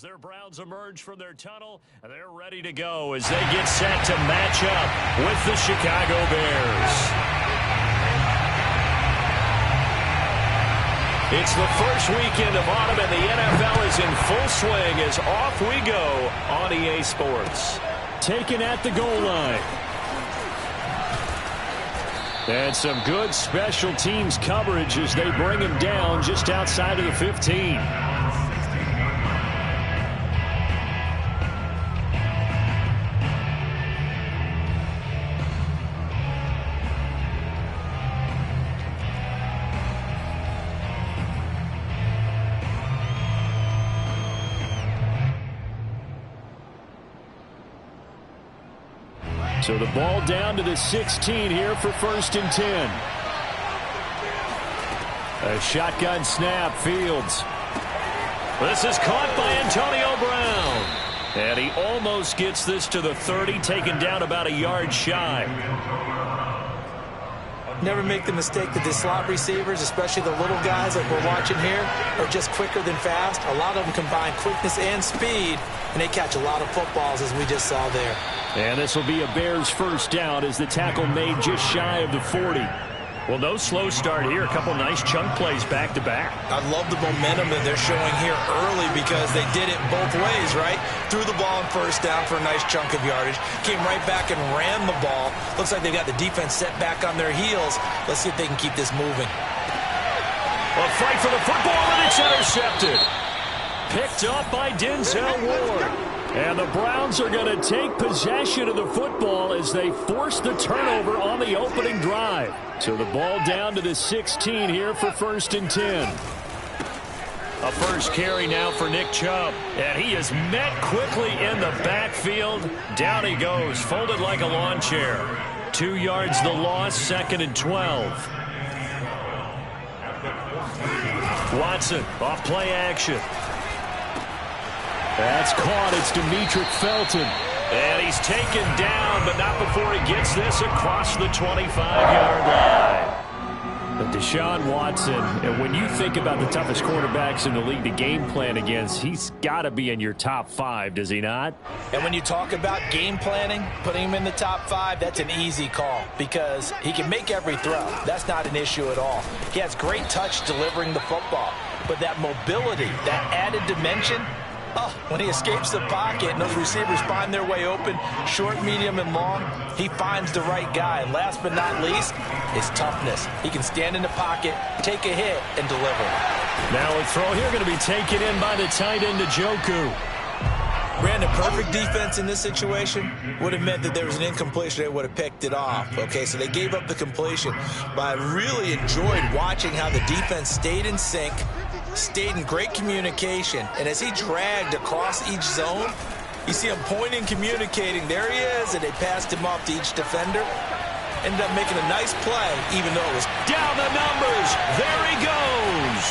their Browns emerge from their tunnel, and they're ready to go as they get set to match up with the Chicago Bears. It's the first weekend of autumn, and the NFL is in full swing as off we go on EA Sports. Taken at the goal line. And some good special teams coverage as they bring him down just outside of the 15. So the ball down to the 16 here for 1st and 10. A shotgun snap, Fields. This is caught by Antonio Brown. And he almost gets this to the 30, taken down about a yard shy. Never make the mistake that the slot receivers, especially the little guys like we're watching here, are just quicker than fast. A lot of them combine quickness and speed, and they catch a lot of footballs, as we just saw there. And this will be a Bears first down as the tackle made just shy of the 40. Well, no slow start here. A couple nice chunk plays back-to-back. I love the momentum that they're showing here early because they did it both ways, right? Threw the ball on first down for a nice chunk of yardage. Came right back and ran the ball. Looks like they got the defense set back on their heels. Let's see if they can keep this moving. A fight for the football, and it's intercepted. Picked up by Denzel Ward. And the Browns are going to take possession of the football as they force the turnover on the opening drive. So the ball down to the 16 here for 1st and 10. A first carry now for Nick Chubb. And he is met quickly in the backfield. Down he goes, folded like a lawn chair. 2 yards the loss, 2nd and 12. Watson, off play action. That's caught. It's Demetric Felton. And he's taken down, but not before he gets this across the 25-yard line. But Deshaun Watson, and when you think about the toughest quarterbacks in the league to game plan against, he's got to be in your top 5, does he not? And when you talk about game planning, putting him in the top 5, that's an easy call because he can make every throw. That's not an issue at all. He has great touch delivering the football. But that mobility, that added dimension, when he escapes the pocket and those receivers find their way open, short, medium, and long, he finds the right guy. And last but not least, his toughness. He can stand in the pocket, take a hit, and deliver. Now a throw here going to be taken in by the tight end, Njoku. Brandon, perfect defense in this situation would have meant that there was an incompletion. They would have picked it off. Okay, so they gave up the completion. But I really enjoyed watching how the defense stayed in sync, stayed in great communication, and as he dragged across each zone, you see him pointing, communicating. There he is, and they passed him off to each defender. Ended up making a nice play, even though it was down the numbers. There he goes.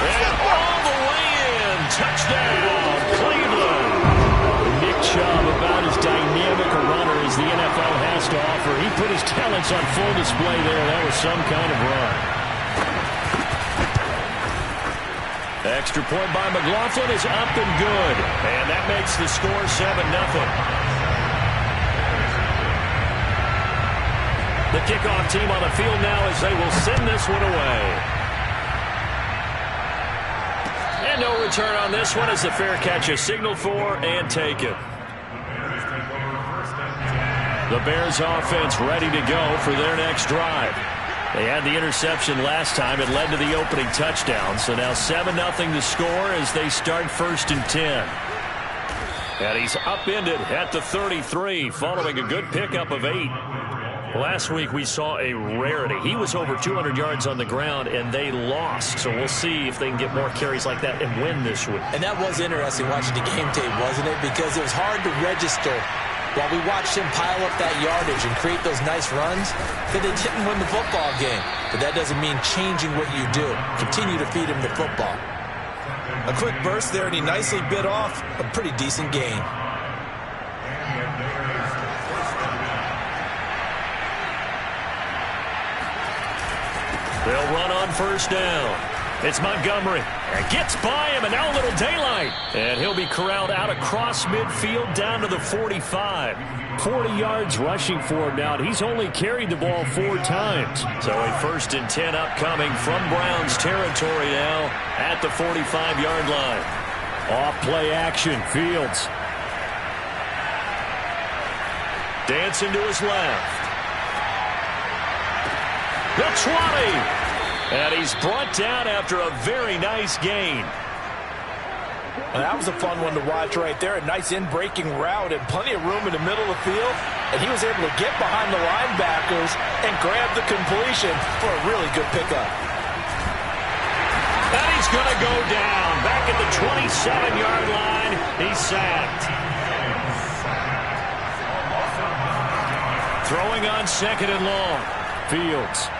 And all the way in. Touchdown, Cleveland. Nick Chubb, about as dynamic a runner as the NFL has to offer. He put his talents on full display there. That was some kind of run. Extra point by McLaughlin is up and good. And that makes the score 7-0. The kickoff team on the field now as they will send this one away. And no return on this one as the fair catch is signaled for and taken. The Bears offense ready to go for their next drive. They had the interception last time. It led to the opening touchdown. So now 7-0 the score as they start 1st and 10. And he's upended at the 33 following a good pickup of 8. Last week we saw a rarity. He was over 200 yards on the ground, and they lost. So we'll see if they can get more carries like that and win this week. And that was interesting watching the game tape, wasn't it? Because it was hard to register while we watched him pile up that yardage and create those nice runs that they didn't win the football game. But that doesn't mean changing what you do. Continue to feed him the football. A quick burst there, and he nicely bit off a pretty decent gain. They'll run on first down. It's Montgomery. And gets by him, and now a little daylight. And he'll be corralled out across midfield down to the 45. 40 yards rushing for him now, and he's only carried the ball 4 times. So a 1st and 10 upcoming from Browns territory now at the 45-yard line. Off play action, Fields. Dancing to his left. The 20. And he's brought down after a very nice gain. Well, that was a fun one to watch right there. A nice in-breaking route and plenty of room in the middle of the field. And he was able to get behind the linebackers and grab the completion for a really good pickup. And he's going to go down. Back at the 27-yard line. He's sacked. Throwing on 2nd and long. Fields.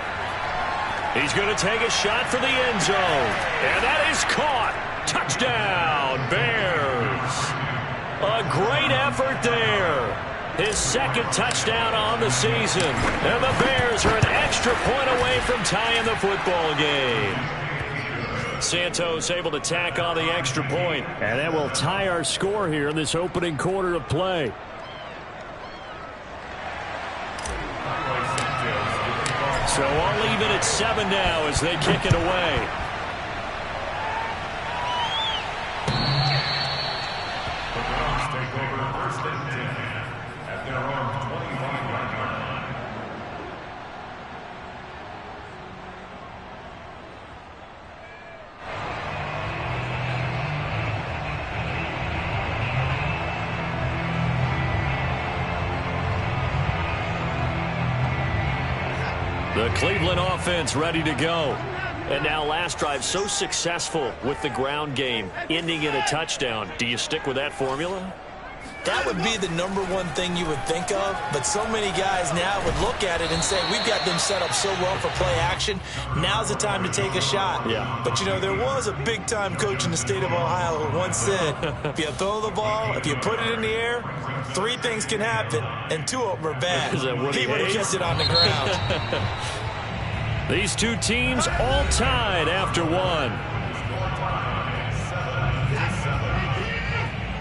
He's going to take a shot for the end zone. And that is caught. Touchdown, Bears. A great effort there. His 2nd touchdown on the season. And the Bears are an extra point away from tying the football game. Santos able to tack on the extra point. And that will tie our score here in this opening quarter of play. So all even at 7 now as they kick it away. The Browns take over 1st and 10 at their own 21-yard line. The Cleveland offense ready to go. And now last drive so successful with the ground game, ending in a touchdown. Do you stick with that formula? That would be the #1 thing you would think of, but so many guys now would look at it and say, we've got them set up so well for play action. Now's the time to take a shot. Yeah. But, you know, there was a big-time coach in the state of Ohio who once said, if you throw the ball, if you put it in the air, 3 things can happen, and 2 of them are bad. He would have kept it on the ground. These 2 teams all tied after 1.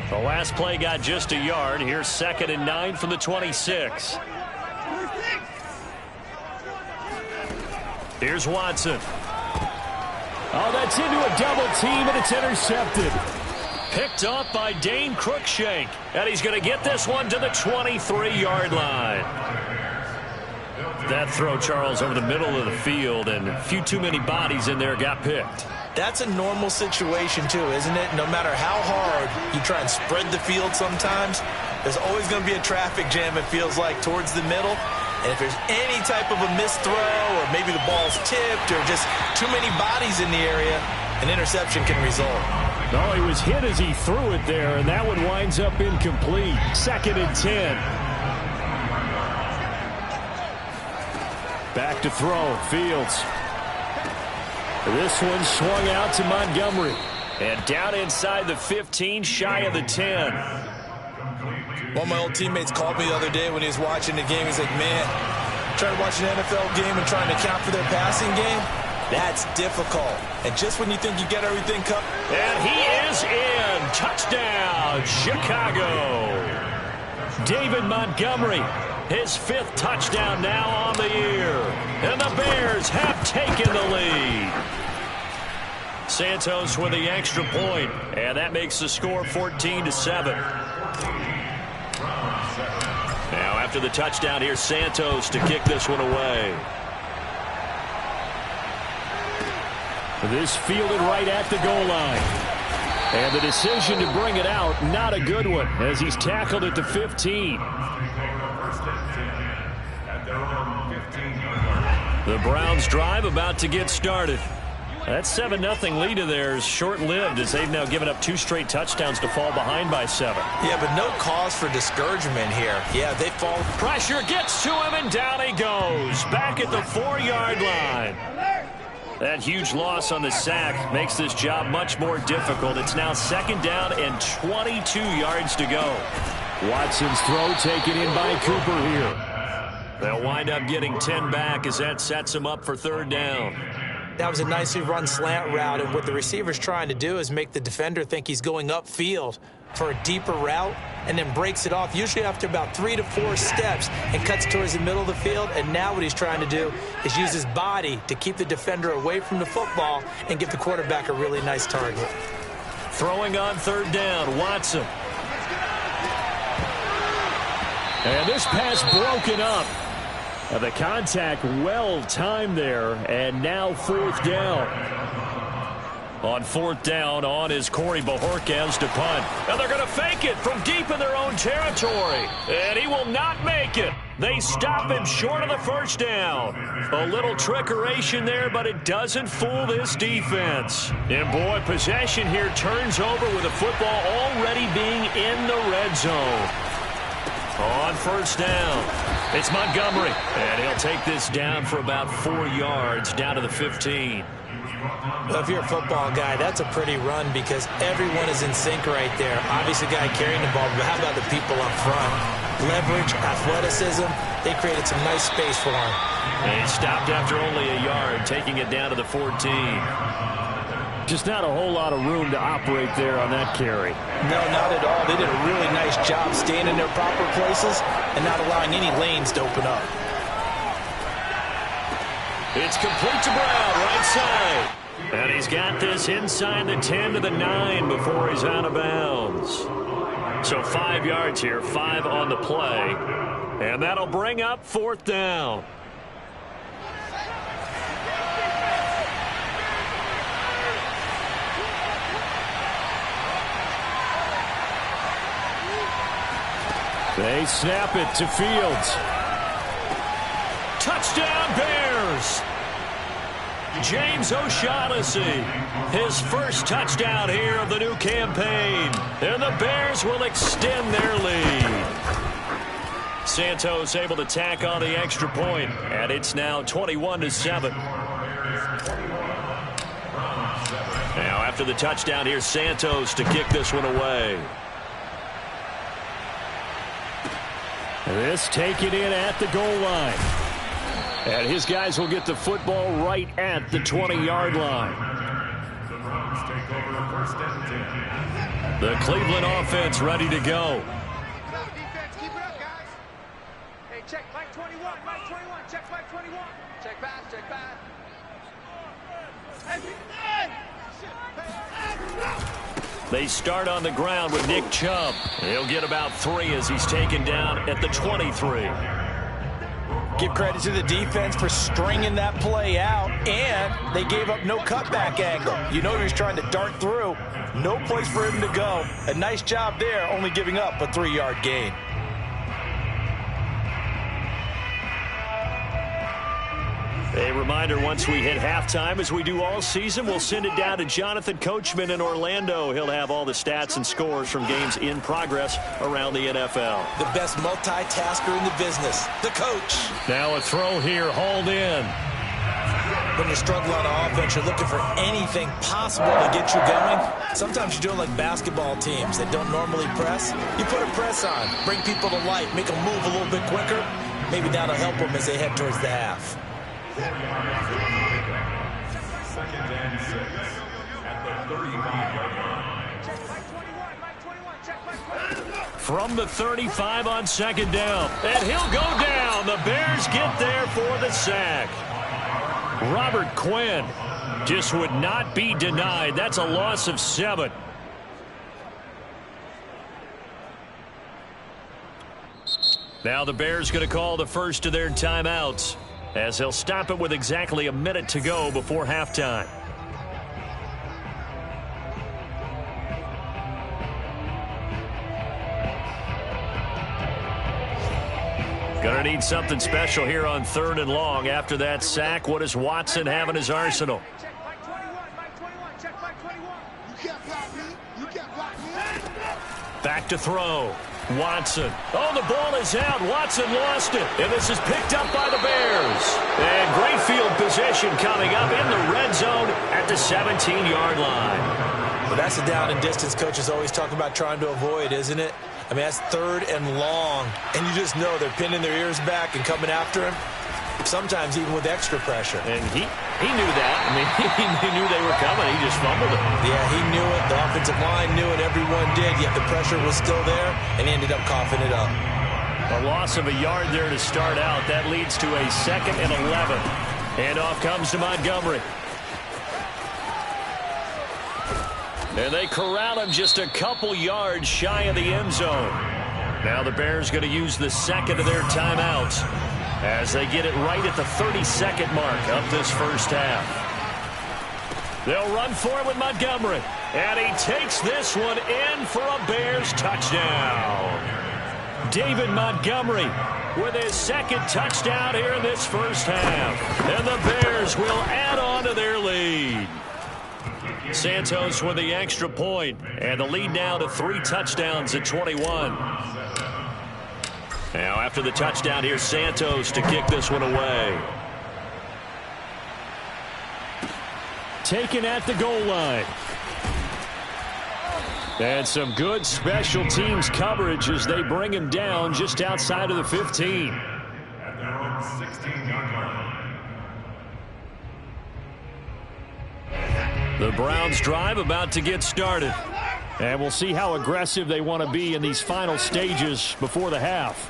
The last play got just a yard. Here's 2nd and 9 from the 26. Here's Watson. Oh, that's into a double team, and it's intercepted. Picked up by Dane Cruikshank. And he's going to get this one to the 23-yard line. That throw, Charles, over the middle of the field, and a few too many bodies in there got picked. That's a normal situation, too, isn't it? No matter how hard you try and spread the field sometimes, there's always going to be a traffic jam, it feels like, towards the middle. And if there's any type of a missed throw or maybe the ball's tipped or just too many bodies in the area, an interception can result. No, he was hit as he threw it there, and that one winds up incomplete. 2nd and 10. Back to throw, Fields. This one swung out to Montgomery. And down inside the 15, shy of the 10. One of my old teammates called me the other day when he was watching the game. He's like, man, trying to watch an NFL game and trying to account for their passing game, that's difficult. And just when you think you get everything covered. And he is in. Touchdown, Chicago. David Montgomery, his 5th touchdown now on the year. And the Bears have taken the lead. Santos with the extra point, and that makes the score 14-7. Now after the touchdown, here's Santos to kick this one away. This fielded right at the goal line. And the decision to bring it out, not a good one, as he's tackled at the 15. The Browns drive about to get started. That 7-0 lead of theirs short-lived as they've now given up 2 straight touchdowns to fall behind by 7. Yeah, but no cause for discouragement here. Yeah, they fall. Pressure gets to him, and down he goes. Back at the 4-yard line. That huge loss on the sack makes this job much more difficult. It's now 2nd down and 22 yards to go. Watson's throw taken in by Cooper here. They'll wind up getting 10 back as that sets him up for 3rd down. That was a nicely run slant route, and what the receiver's trying to do is make the defender think he's going upfield for a deeper route and then breaks it off, usually after about 3 to 4 steps, and cuts towards the middle of the field. And now what he's trying to do is use his body to keep the defender away from the football and give the quarterback a really nice target. Throwing on 3rd down, Watson. And this pass broken up. The contact well timed there, and now 4th down. On 4th down, on is Corey Bojorquez to punt. And they're going to fake it from deep in their own territory. And he will not make it. They stop him short of the 1st down. A little trickeration there, but it doesn't fool this defense. And boy, possession here turns over with the football already being in the red zone. On 1st down, it's Montgomery. And he'll take this down for about 4 yards, down to the 15. Well, if you're a football guy, that's a pretty run because everyone is in sync right there. Obviously, the guy carrying the ball, but how about the people up front? Leverage, athleticism, they created some nice space for him. And he stopped after only a yard, taking it down to the 14. Just not a whole lot of room to operate there on that carry. No, not at all. They did a really nice job staying in their proper places and not allowing any lanes to open up. It's complete to Brown, right side. And he's got this inside the 10 to the 9 before he's out of bounds. So 5 yards here, 5 on the play. And that'll bring up 4th down. They snap it to Fields. Touchdown, Bears! James O'Shaughnessy, his first touchdown here of the new campaign. And the Bears will extend their lead. Santos able to tack on the extra point, and it's now 21-7. Now after the touchdown, here's Santos to kick this one away. This taken in at the goal line. And his guys will get the football right at the 20-yard line. The Browns take over 1st and 10. The Cleveland offense ready to go. Defense, keep it up, guys. Hey, check Mike 21, Mike 21, check Mike 21. Check pass, check pass. They start on the ground with Nick Chubb. He'll get about 3 as he's taken down at the 23. Give credit to the defense for stringing that play out, and they gave up no cutback angle. You know he was trying to dart through. No place for him to go. A nice job there, only giving up a 3-yard gain. A reminder, once we hit halftime, as we do all season, we'll send it down to Jonathan Coachman in Orlando. He'll have all the stats and scores from games in progress around the NFL. The best multitasker in the business, the coach. Now a throw here, hauled in. When you're struggling on offense, you're looking for anything possible to get you going. Sometimes you're doing like basketball teams that don't normally press. You put a press on, bring people to life, make them move a little bit quicker. Maybe that'll help them as they head towards the half. 2nd and 6 at the 35-yard line. Check Mike 21, Mike 21, check Mike 21. From the 35 on 2nd down. And he'll go down. The Bears get there for the sack. Robert Quinn just would not be denied. That's a loss of 7. Now the Bears going to call the first of their timeouts, as they'll stop it with exactly a minute to go before halftime. Gonna need something special here on 3rd and long. After that sack, what does Watson have in his arsenal? Check Mike 21, Mike 21, check Mike 21. You can't block me. You can't block me. Back to throw. Watson. Oh, the ball is out. Watson lost it. And this is picked up by the Bears. And great field position coming up in the red zone at the 17-yard line. Well, that's the down and distance coaches always talk about trying to avoid, isn't it? I mean, that's 3rd and long. And you just know they're pinning their ears back and coming after him. sometimes even with extra pressure. And he knew that. I mean, he knew they were coming. He just fumbled it. Yeah, he knew it. The offensive line knew it. Everyone did, yet the pressure was still there, and he ended up coughing it up. A loss of a yard there to start out. That leads to a 2nd and 11. Handoff comes to Montgomery. And they corral him just a couple yards shy of the end zone. Now the Bears going to use the 2nd of their timeouts as they get it right at the 32nd mark of this first half. They'll run for it with Montgomery. And he takes this one in for a Bears touchdown. David Montgomery with his 2nd touchdown here in this first half. And the Bears will add on to their lead. Santos with the extra point, and the lead now to 3 touchdowns at 21. Now after the touchdown, here's Santos to kick this one away. Taken at the goal line. And some good special teams coverage as they bring him down just outside of the 15. At their own 16-yard line. The Browns drive about to get started. And we'll see how aggressive they want to be in these final stages before the half.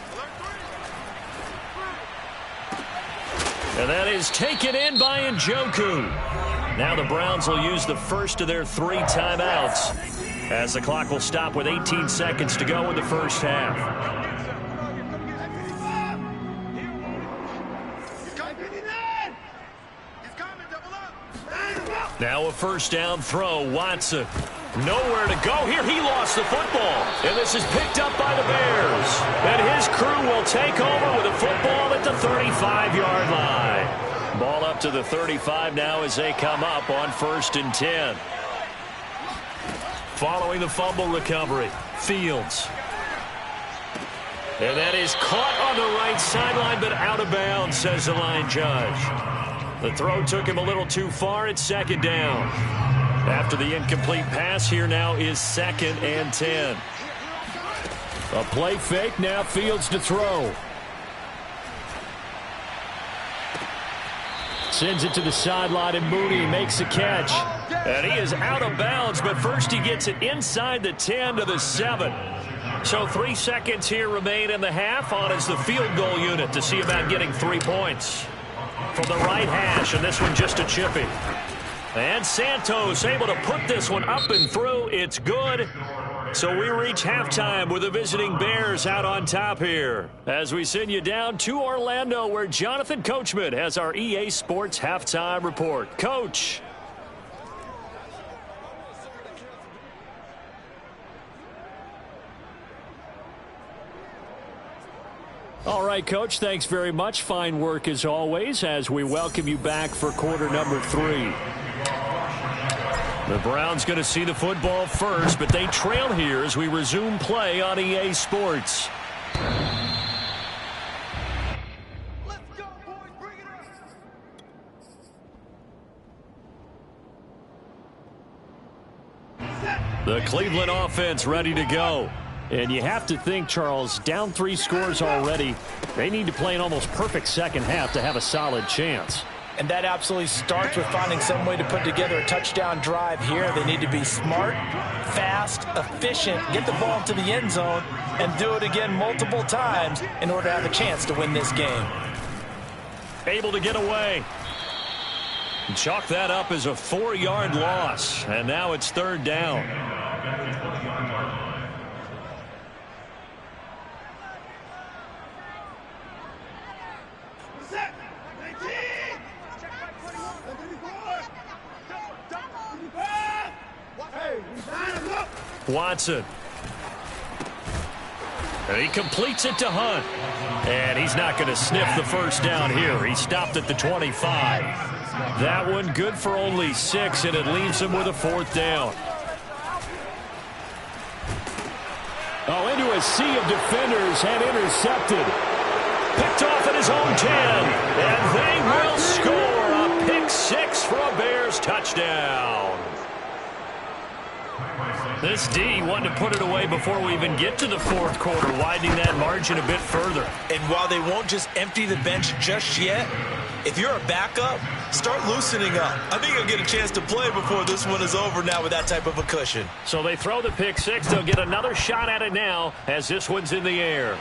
And that is taken in by Njoku. Now the Browns will use the first of their 3 timeouts as the clock will stop with 18 seconds to go in the first half. Now a first down throw. Watson. Nowhere to go here. He lost the football. And this is picked up by the Bears. And his crew will take over with a football at the 35-yard line. Ball up to the 35 now as they come up on 1st and 10. Following the fumble recovery, Fields. And that is caught on the right sideline, but out of bounds, says the line judge. The throw took him a little too far at 2nd down. After the incomplete pass, here now is 2nd and 10. A play fake, now Fields to throw. Sends it to the sideline, and Mooney makes a catch. And he is out of bounds, but first he gets it inside the 10 to the 7. So 3 seconds here remain in the half. On is the field goal unit to see about getting 3 points. From the right hash, and this one just a chippy. And Santos able to put this one up and through. It's good. So we reach halftime with the visiting Bears out on top here. As we send you down to Orlando, where Jonathan Coachman has our EA Sports halftime report. Coach. All right, Coach, thanks very much. Fine work as always as we welcome you back for quarter number 3. The Browns going to see the football first, but they trail here as we resume play on EA Sports. Let's go, boys. Bring it up. The Cleveland offense ready to go. And you have to think, Charles, down 3 scores already. They need to play an almost perfect second half to have a solid chance. And that absolutely starts with finding some way to put together a touchdown drive here. They need to be smart, fast, efficient, get the ball to the end zone, and do it again multiple times in order to have a chance to win this game. Able to get away. Chalk that up as a 4-yard loss. And now it's 3rd down. Watson. And he completes it to Hunt. And he's not going to sniff the first down here. He stopped at the 25. That one good for only 6, and it leaves him with a 4th down. Oh, into a sea of defenders and intercepted. Picked off at his own 10. And they will score a pick 6 for a Bears touchdown. This D wanted to put it away before we even get to the fourth quarter, widening that margin a bit further. And while they won't just empty the bench just yet, if you're a backup, start loosening up. I think you'll get a chance to play before this one is over now with that type of a cushion. So they throw the pick six. They'll get another shot at it now as this one's in the air.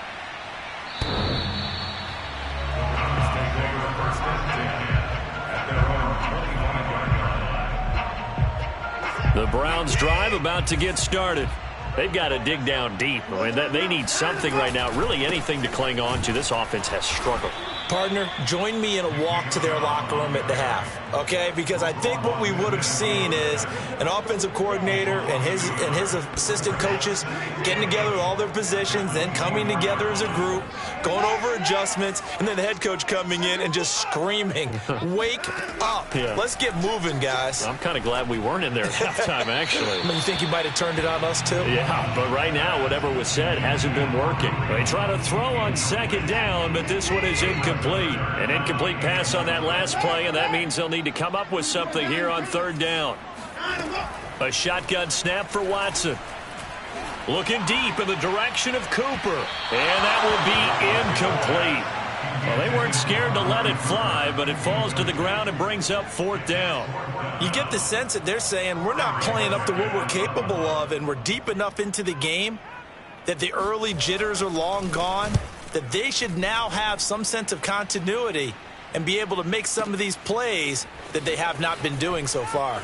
The Browns drive about to get started. They've got to dig down deep. I mean, they need something right now, really anything to cling on to. This offense has struggled. Partner, join me in a walk to their locker room at the half, okay? Because I think what we would have seen is an offensive coordinator and his assistant coaches getting together with all their positions, then coming together as a group, going over adjustments, and then the head coach coming in and just screaming, wake up. Yeah. Let's get moving, guys. I'm kind of glad we weren't in there at halftime, actually. You think you might have turned it on us, too? Yeah, but right now, whatever was said hasn't been working. They try to throw on second down, but this one is incomplete. An incomplete pass on that last play, and that means they'll need to come up with something here on third down. A shotgun snap for Watson. Looking deep in the direction of Cooper, and that will be incomplete. Well, they weren't scared to let it fly, but it falls to the ground and brings up fourth down. You get the sense that they're saying we're not playing up to what we're capable of, and we're deep enough into the game that the early jitters are long gone, that they should now have some sense of continuity and be able to make some of these plays that they have not been doing so far.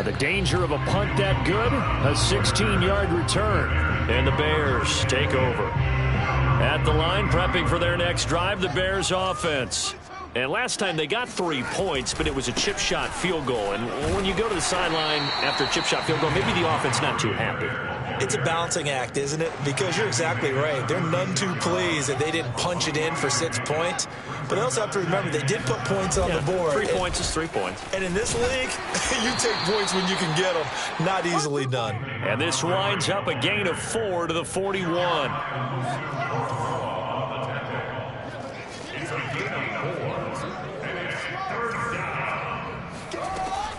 The danger of a punt that good, a 16-yard return, and the Bears take over. At the line, prepping for their next drive, the Bears offense. And last time they got 3 points, but it was a chip shot field goal. And when you go to the sideline after a chip shot field goal, maybe the offense not too happy. It's a balancing act, isn't it? Because you're exactly right. They're none too pleased that they didn't punch it in for 6 points. But they also have to remember they did put points on the board. 3 points is 3 points. And in this league, you take points when you can get them. Not easily done. And this winds up a gain of 4 to the 41.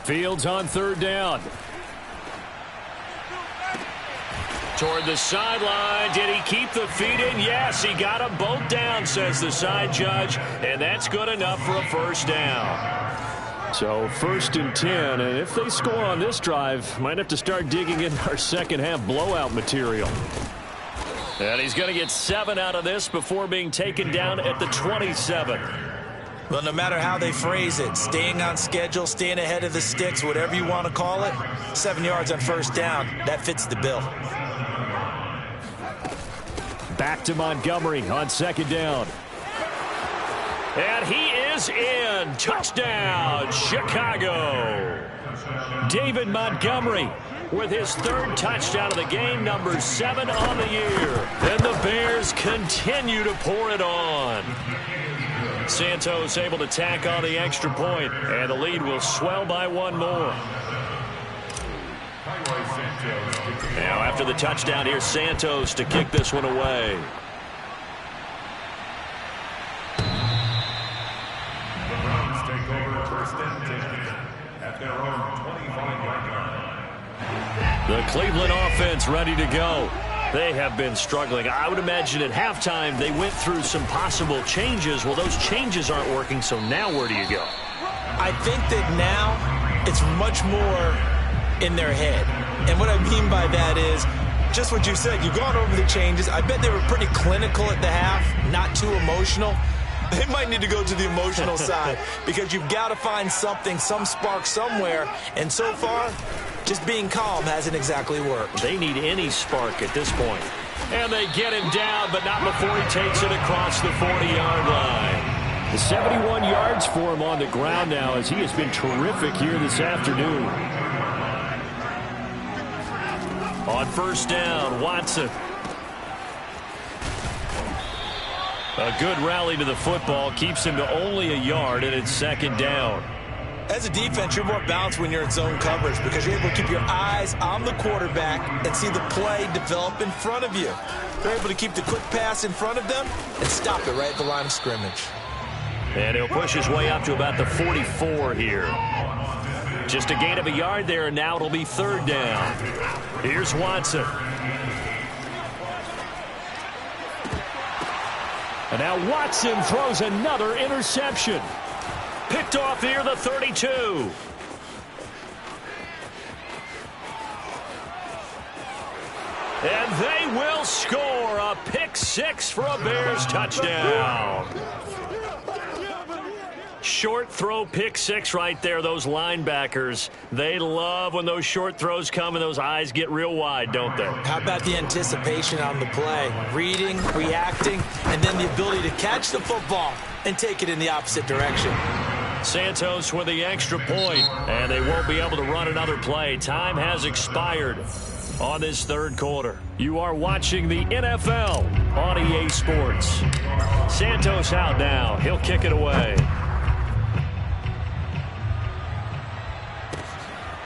Fields on third down. Toward the sideline. Did he keep the feet in? Yes, he got them both down, says the side judge. And that's good enough for a first down. So 1st and 10. And if they score on this drive, might have to start digging in our second half blowout material. And he's going to get 7 out of this before being taken down at the 27. Well, no matter how they phrase it, staying on schedule, staying ahead of the sticks, whatever you want to call it, 7 yards on first down, that fits the bill. Back to Montgomery on second down. And he is in. Touchdown, Chicago. David Montgomery with his 3rd touchdown of the game, number 7 on the year. And the Bears continue to pour it on. Santos able to tack on the extra point, and the lead will swell by 1 more. Now after the touchdown, here's Santos to kick this one away. The Browns take over 1st and 10 at their own 25-yard line. The Cleveland offense ready to go. They have been struggling. I would imagine at halftime they went through some possible changes. Well, those changes aren't working, so now where do you go? I think that now it's much more in their head. And what I mean by that is just what you said. You've gone over the changes. I bet they were pretty clinical at the half, not too emotional. They might need to go to the emotional side because you've got to find something, some spark somewhere. And so far, just being calm hasn't exactly worked. They need any spark at this point. And they get him down, but not before he takes it across the 40-yard line. The 71 yards for him on the ground now as he has been terrific here this afternoon. On first down, Watson. A good rally to the football keeps him to only a yard, and it's second down. As a defense, you're more balanced when you're in zone coverage because you're able to keep your eyes on the quarterback and see the play develop in front of you. They're able to keep the quick pass in front of them and stop it right at the line of scrimmage. And he'll push his way up to about the 44 here. Just a gain of a yard there, and now it'll be 3rd down. Here's Watson. And now Watson throws another interception. Picked off near the 32. And they will score a pick 6 for a Bears touchdown. Short throw pick 6 right there. Those linebackers, they love when those short throws come and those eyes get real wide, don't they? How about the anticipation on the play? Reading, reacting, and then the ability to catch the football and take it in the opposite direction. Santos with the extra point, and they won't be able to run another play. Time has expired on this 3rd quarter. You are watching the NFL on EA Sports. Santos out now. He'll kick it away.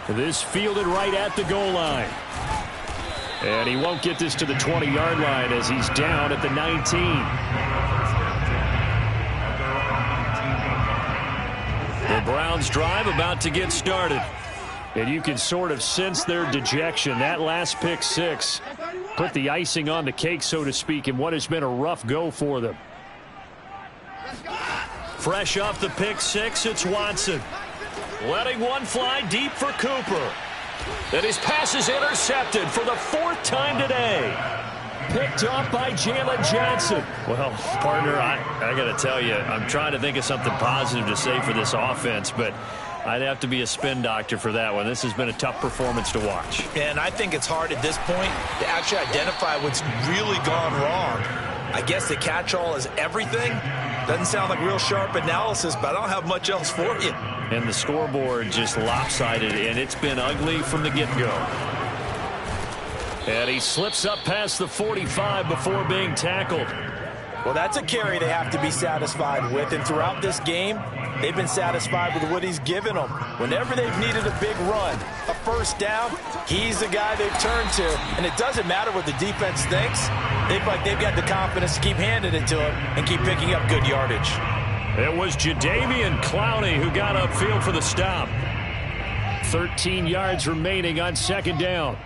This fielded right at the goal line. And he won't get this to the 20-yard line as he's down at the 19. The Browns drive about to get started. And you can sort of sense their dejection. That last pick 6 put the icing on the cake, so to speak, in what has been a rough go for them. Fresh off the pick 6, it's Watson. Letting one fly deep for Cooper. And his pass is intercepted for the 4th time today. Picked off by Jalen Johnson. Well, partner, I got to tell you, I'm trying to think of something positive to say for this offense, but I'd have to be a spin doctor for that one. This has been a tough performance to watch. And I think it's hard at this point to actually identify what's really gone wrong. I guess the catch-all is everything. Doesn't sound like real sharp analysis, but I don't have much else for you. And the scoreboard just lopsided, and it's been ugly from the get-go. And he slips up past the 45 before being tackled. Well, that's a carry they have to be satisfied with, and throughout this game, they've been satisfied with what he's given them. Whenever they've needed a big run, a 1st down, he's the guy they've turned to, and it doesn't matter what the defense thinks. They've got the confidence to keep handing it to him and keep picking up good yardage. It was Jadeveon Clowney who got upfield for the stop. 13 yards remaining on 2nd down.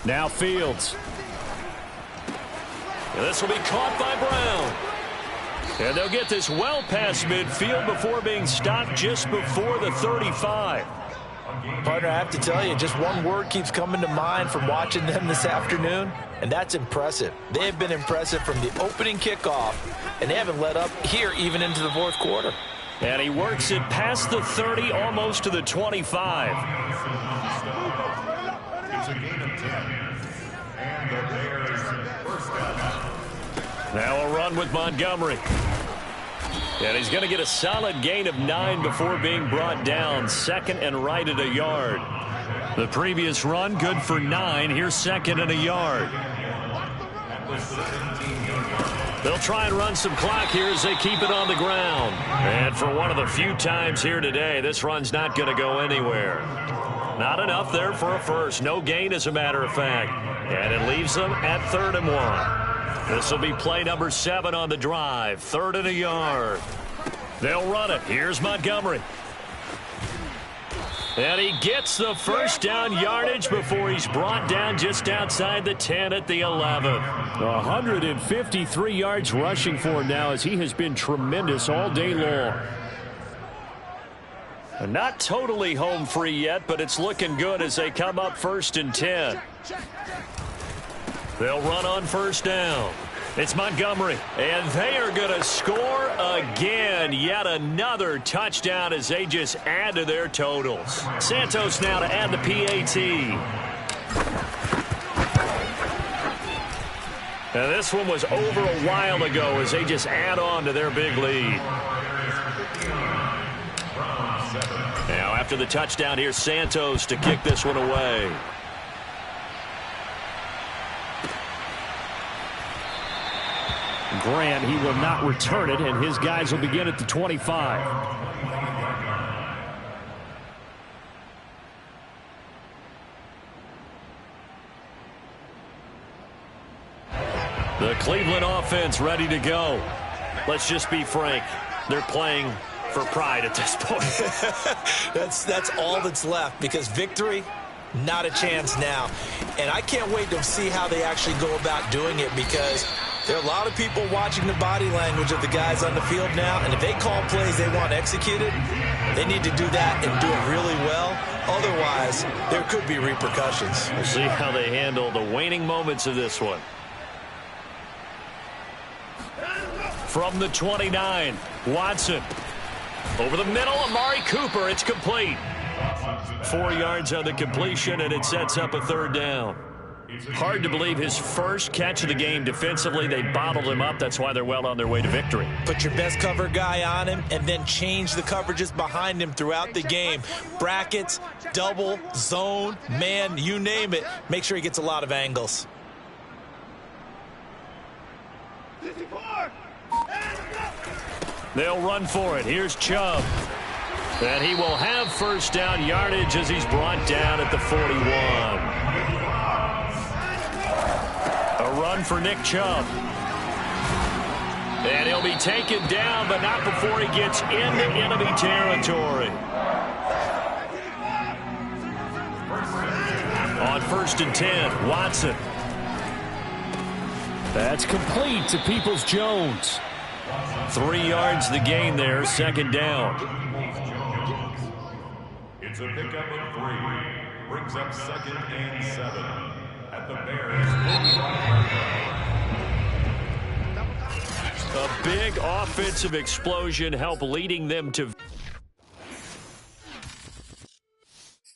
Now Fields. And this will be caught by Brown. And they'll get this well past midfield before being stopped just before the 35. Partner, I have to tell you, just one word keeps coming to mind from watching them this afternoon, and that's impressive. They have been impressive from the opening kickoff, and they haven't let up here even into the 4th quarter. And he works it past the 30, almost to the 25. It's a gain of 10. And the Bears first down. Now a run with Montgomery. And he's going to get a solid gain of 9 before being brought down. 2nd and right at a yard. The previous run good for 9. Here's 2nd and a yard. They'll try and run some clock here as they keep it on the ground. And for one of the few times here today, this run's not going to go anywhere. Not enough there for a first. No gain, as a matter of fact. And it leaves them at 3rd and 1. This will be play number 7 on the drive. 3rd and a yard. They'll run it. Here's Montgomery. And he gets the 1st down yardage before he's brought down just outside the 10 at the 11. 153 yards rushing for him now as he has been tremendous all day long. Not totally home free yet, but it's looking good as they come up 1st and 10. They'll run on 1st down. It's Montgomery, and they are going to score again. Yet another touchdown as they just add to their totals. Santos now to add the PAT. Now this one was over a while ago as they just add on to their big lead. Now after the touchdown, here's Santos to kick this one away. Grant, he will not return it, and his guys will begin at the 25. The Cleveland offense ready to go. Let's just be frank. They're playing for pride at this point. That's all that's left, because victory, not a chance now. And I can't wait to see how they actually go about doing it, because there are a lot of people watching the body language of the guys on the field now, and if they call plays they want executed, they need to do that and do it really well. Otherwise, there could be repercussions. We'll see how they handle the waning moments of this one. From the 29, Watson. Over the middle, Amari Cooper. It's complete. 4 yards on the completion, and it sets up a third down. Hard to believe his first catch of the game defensively. They bottled him up. That's why they're well on their way to victory. Put your best cover guy on him and then change the coverages behind him throughout the game. Brackets, double, zone, man, you name it. Make sure he gets a lot of angles. They'll run for it. Here's Chubb. And he will have first down yardage as he's brought down at the 41. A run for Nick Chubb. And he'll be taken down, but not before he gets into enemy territory. On 1st and 10, Watson. That's complete to Peoples-Jones. 3 yards the gain there, second down. It's a pickup of 3. Brings up 2nd and 7 at the Bears. A big offensive explosion helped leading them to